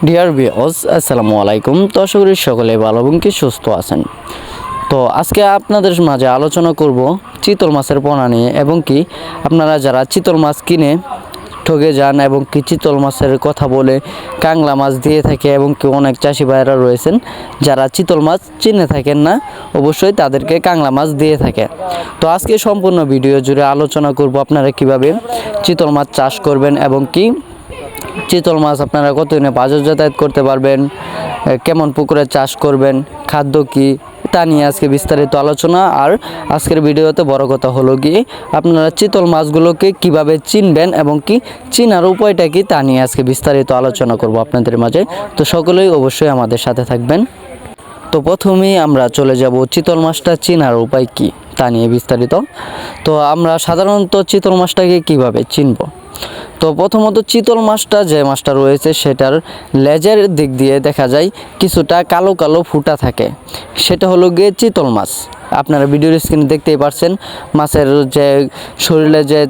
Dear viewers, আসসালামু আলাইকুম। তো আশা করি সকলে ভালো এবং কি সুস্থ আছেন। তো আজকে আপনাদের মাঝে আলোচনা করব চিতল মাছের পোনা নিয়ে এবং কি আপনারা যারা চিতল মাছ কিনে ঠকে যান এবং কি চিতল মাছের কথা বলে কাংলা মাছ দিয়ে থাকে এবং কি অনেক চাষি ভাইরা রয়েছেন যারা চিতল মাছ চিনে থাকেন না, অবশ্যই তাদেরকে কাংলা মাছ দিয়ে থাকে। তো আজকে সম্পূর্ণ ভিডিও জুড়ে আলোচনা করব আপনারা কিভাবে চিতল মাছ চাষ করবেন এবং কি চিতল মাছ আপনারা কতদিনে বাজার যাতায়াত করতে পারবেন, কেমন পুকুরে চাষ করবেন, খাদ্য কি, তা নিয়ে আজকে বিস্তারিত আলোচনা। আর আজকের ভিডিওতে বড় কথা হলো কি আপনারা চিতল মাছগুলোকে কিভাবে চিনবেন এবং কি চিনার উপায়টা কি তা নিয়ে আজকে বিস্তারিত আলোচনা করব আপনাদের মাঝে। তো সকলেই অবশ্যই আমাদের সাথে থাকবেন। তো প্রথমেই আমরা চলে যাব চিতল মাছটা চিনার উপায় কি তা নিয়ে বিস্তারিত। তো আমরা সাধারণত চিতল মাছটাকে কিভাবে চিনব। তো প্রথমত চিতল মাছটা যে মাছটা রয়েছে সেটার লেজের দিক দিয়ে দেখা যায় কিছুটা কালো কালো ফুটা থাকে, সেটা হলো গিয়ে চিতল মাছ। আপনারা ভিডিওর স্ক্রিনে দেখতেই পাচ্ছেন মাছের যে শরীরে যে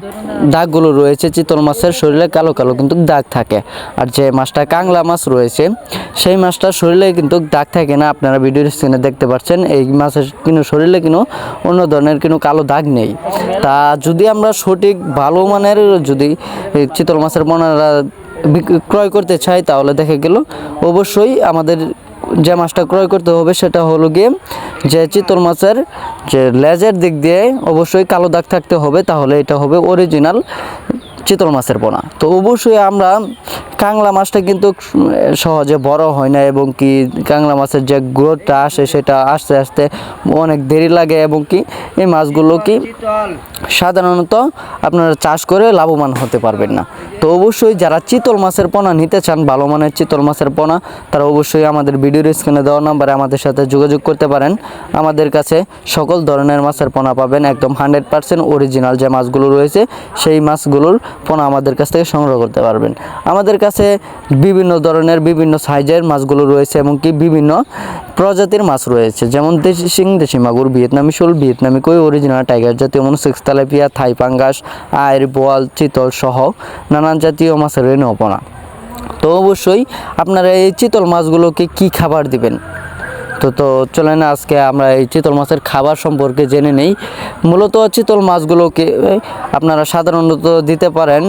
দাগগুলো রয়েছে, চিতল মাছের শরীরে কালো কালো কিন্তু দাগ থাকে। আর যে মাছটা কাংলা মাছ রয়েছে সেই মাছটার শরীরে কিন্তু দাগ থাকে না। আপনারা ভিডিওর স্ক্রিনে দেখতে পাচ্ছেন এই মাছের কিন্তু শরীরে কিন্তু অন্য ধরনের কিন্তু কালো দাগ নেই। তা যদি আমরা সঠিক ভালো মানের যদি চিতল মাছের পোনারা ক্রয় করতে চাই তাহলে দেখা গেল অবশ্যই আমাদের যে মাছটা ক্রয় করতে হবে সেটা হলো গিয়ে যে চিতল মাছের যে লেজের দিক দিয়ে অবশ্যই কালো দাগ থাকতে হবে, তাহলে এটা হবে অরিজিনাল চিতল মাছের পোনা। তো অবশ্যই আমরা কাংলা মাছটা কিন্তু সহজে বড় হয় না এবং কি কাংলা মাছের যে গ্রোথটা আসে সেটা আস্তে আস্তে অনেক দেরি লাগে এবং কি এই মাছগুলো কি সাধারণত আপনারা চাষ করে লাভবান হতে পারবেন না। তো অবশ্যই যারা চিতল মাছের পোনা নিতে চান, ভালো মানের চিতল মাছের পোনা, তারা অবশ্যই আমাদের ভিডিওর স্ক্রিনে দেওয়া নাম্বারে আমাদের সাথে যোগাযোগ করতে পারেন। আমাদের কাছে সকল ধরনের মাছের পোনা পাবেন, একদম 100% অরিজিনাল যে মাছগুলো রয়েছে সেই মাছগুলোর পোনা আমাদের কাছ থেকে সংগ্রহ করতে পারবেন। আমাদের কাছে বিভিন্ন ধরনের বিভিন্ন সাইজের মাছগুলো রয়েছে এবং কি বিভিন্ন প্রজাতির মাছ রয়েছে, যেমন দেশি শিং, দেশি মাগুর, ভিয়েতনামি শোল, ভিয়েতনামি কই, অরিজিনাল টাইগার জাতীয় মনোসেক্স, তেলাপিয়া, থাই পাঙ্গাস, আয়ের, বোয়াল, চিতল সহ নানান জাতীয় মাছের রেণু পোনা। তো অবশ্যই আপনারা এই চিতল মাছগুলোকে কি খাবার দিবেন। তো চলেন আজকে আমরা এই চিতল মাছের খাবার সম্পর্কে জেনে নেই। মূলত চিতল মাছগুলোকে আপনারা সাধারণত দিতে পারেন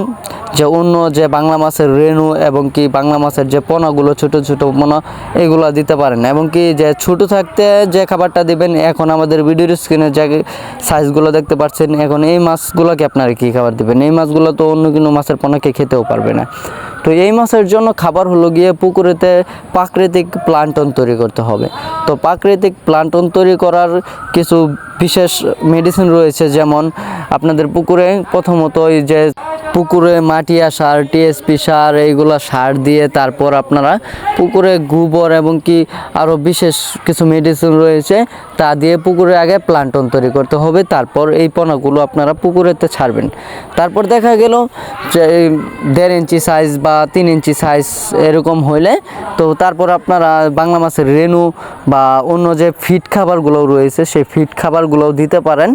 যে অন্য যে বাংলা মাছের রেণু এবং কি বাংলা মাছের যে পোনাগুলো ছোটো ছোটো পোনা এগুলো দিতে পারেন এবং কি যে ছোটো থাকতে যে খাবারটা দিবেন, এখন আমাদের ভিডিওর স্ক্রিনে যে সাইজগুলো দেখতে পাচ্ছেন, এখন এই মাছগুলোকে আপনারা কী খাবার দিবেন। এই মাছগুলো তো অন্য কোনো মাছের পোনাকে খেতেও পারবে না। তো এই মাছের জন্য খাবার হলো গিয়ে পুকুরেতে প্রাকৃতিক প্লান্টন তৈরি করতে হবে। তো প্রাকৃতিক প্লান্টন তৈরি করার কিছু বিশেষ মেডিসিন রয়েছে, যেমন আপনাদের পুকুরে প্রথমত এই যে পুকুরে মাটিয়া সার, টিএসপি সার, এইগুলো সার দিয়ে তারপর আপনারা পুকুরে গোবর এবং কি আরও বিশেষ কিছু মেডিসিন রয়েছে তা দিয়ে পুকুরে আগে প্লান্টন তৈরি করতে হবে। তারপর এই পোনাগুলো আপনারা পুকুরেতে ছাড়বেন। তারপর দেখা গেল যে 1.5 ইঞ্চি সাইজ বা 3 ইঞ্চি সাইজ এরকম হইলে তো তারপর আপনারা বাংলা মাছের রেণু বা অন্য যে ফিড খাবারগুলো রয়েছে সেই ফিড খাবারগুলোও দিতে পারেন,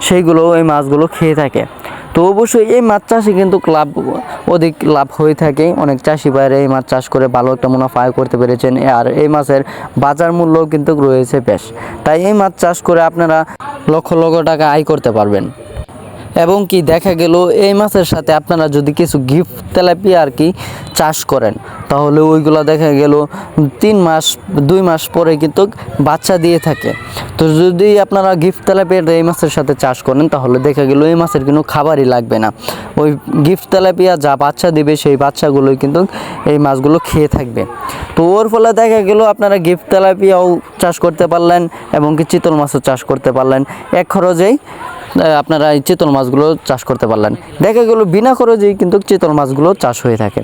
সেইগুলো এই মাছগুলো খেয়ে থাকে। তো অবশ্যই এই মাছ চাষে কিন্তু অধিক লাভ হয়ে থাকে। অনেক চাষি ভাইরা এই মাছ চাষ করে ভালো একটা মুনাফা আয় করতে পেরেছেন, আর এই মাছের বাজার মূল্য কিন্তু রয়েছে বেশ। তাই এই মাছ চাষ করে আপনারা লক্ষ লক্ষ টাকা আয় করতে পারবেন। এবং কি দেখা গেল এই মাছের সাথে আপনারা যদি কিছু গিফট তেলাপিয়া আর কি চাষ করেন তাহলে ওইগুলো দেখা গেল 3 মাস 2 মাস পরে কিন্তু বাচ্চা দিয়ে থাকে। তো যদি আপনারা গিফট তেলাপিয়াটা এই মাছের সাথে চাষ করেন তাহলে দেখা গেল এই মাছের কিন্তু খাবারই লাগবে না, ওই গিফট তেলাপিয়া যা বাচ্চা দিবে সেই বাচ্চাগুলোই কিন্তু এই মাছগুলো খেয়ে থাকবে। তো ওর ফলে দেখা গেল আপনারা গিফট তেলাপিয়াও চাষ করতে পারলেন এবং কি চিতল মাছও চাষ করতে পারলেন, এক খরচেই আপনারা এই চিতল মাছগুলো চাষ করতে পারলেন। দেখা গেল বিনা খরচেই কিন্তু চিতল মাছগুলো চাষ হয়ে থাকে।